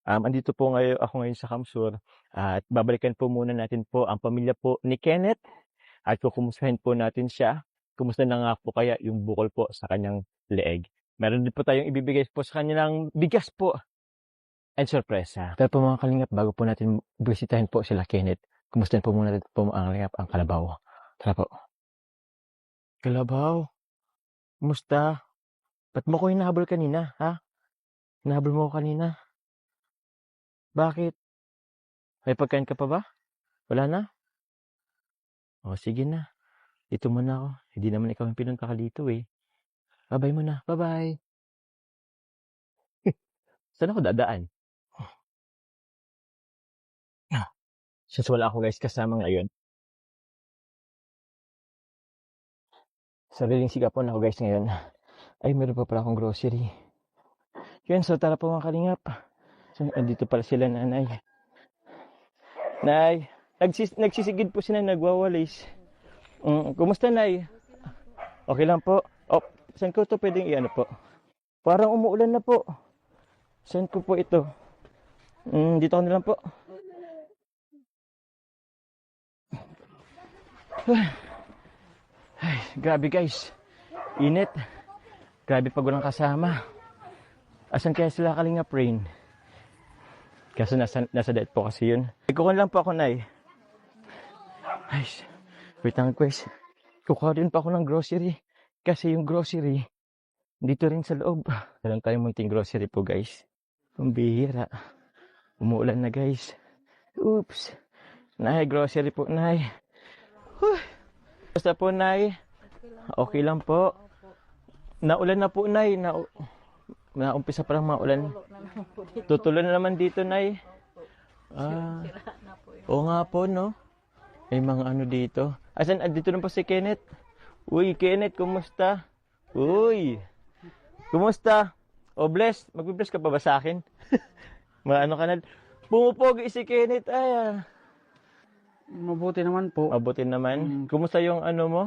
Andito po ako ngayon sa Kamsur at babalikan po muna natin po ang pamilya po ni Kenneth at kukumustahin po natin siya. Kumusta na nga po kaya yung bukol po sa kanyang leeg. Meron din po tayong ibibigay po sa kanilang bigas po and sorpresa. Pero po mga kalingap, bago po natin bisitahin po sila Kenneth, kumustahin po muna natin po ang kalingap ang Kalabaw. Tara po. Kalabaw, kumusta? Ba't mo ko hinahabol kanina, ha? Hinahabol mo ko kanina? Bakit? May pagkain ka pa ba? Wala na? O, sige na. Dito muna ako. Hindi naman ikaw yung pinunta ka dito eh. Bye-bye muna. Bye-bye. Saan ako dadaan? Since wala ako guys kasama ngayon. Sariling sigapon ako guys ngayon. Ay, meron pa pala akong grocery. Yun, so tara po mga kalingap. So, andito pala sila nanay. Nay, nagsisigid po sila, nagwawalis. Kumusta nay? Okay lang po. Oh, saan ko to pwedeng iano po? Parang umuulan na po. Saan ko po ito? Dito ko na lang po. Ay, grabe guys. Init. Grabe pag walang kasama. Asan kaya sila Kalingap Rain? Kasi nasa diet po kasi yun. Ikukuha lang po ako, nay. Ay, wait lang guys. Kukuha din pa ako ng grocery. Kasi yung grocery, dito rin sa loob. Meron tayong munting grocery po guys. Pambihira. Umuulan na guys. Oops. Nay, grocery po, nay. Basta po, nay. Okay lang po. Naulan na po, nay. Naumpisa parang maulan. Tutuloy na naman dito, nay. Oo nga po, no? May mga ano dito. Asan? Dito na po si Kenneth. Uy, Kenneth, kumusta? Uy. Kumusta? O, bless. Magbe-bless ka pa ba sa akin? Maano ka na? Pumupogi si Kenneth. Ay, Mabuti naman po. Mabuti naman. Kumusta yung ano mo?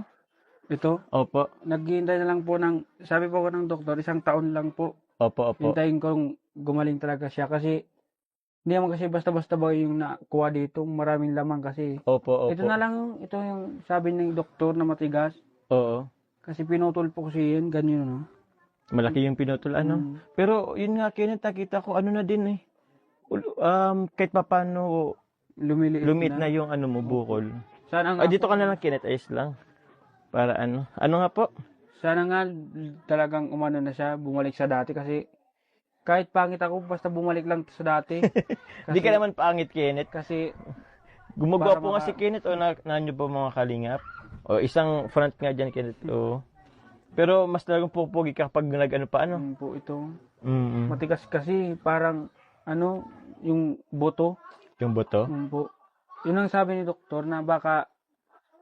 Ito, Opo. naghihintay na lang po sabi po ko ng doktor, 1 taon lang po. Opo. Hintayin kong gumaling talaga siya kasi hindi naman kasi basta-basta ba yung nakuha dito, maraming laman kasi. Opo. Ito na lang, ito yung sabi ng doktor na matigas. Oo. Kasi pinutol po kasi yan, ganyan no. Malaki yung pinutol, ano? Pero yun nga, Kenneth, nakita ko ano na din eh. Kahit paano lumit na yung ano mo, bukol. Sana nga, Dito ka na lang, Kenneth, ayos lang. Para ano? Ano nga po? sana nga talagang umano na siya, bumalik sa dati kasi kahit pangit ako, basta bumalik lang sa dati. Hindi ka naman pangit, Kenneth. Kasi Gumagawa para po nga si Kenneth o nanyo po mga kalingap. O isang front nga dyan, Kenneth. O. Pero mas talagang pupugi ka kapag nag-ano pa, ano? po ito. Mm-mm. Matigas kasi parang ano, yung buto. Yung buto? Yun po. Yun ang sabi ni doktor na baka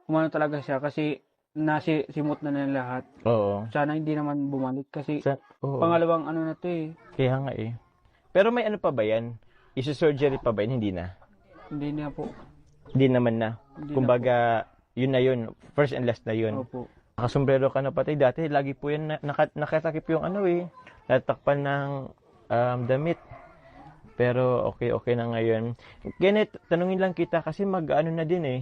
umano talaga siya kasi simot na nila lahat. Oo. Sana hindi naman bumalik kasi Oo. pangalawang ano na to eh. Kaya nga eh. Pero may ano pa ba yan? Isu-surgery pa ba yan? Hindi na? Hindi na po. Hindi naman na. Hindi Kumbaga, yun na yun. First and last na yun. Opo. Nakasombrero ka na pati. Dati, lagi po yan nakatakip yung ano eh. Natakpan ng damit. Pero okay na ngayon. Kenneth, tanungin lang kita kasi mag-ano na din eh.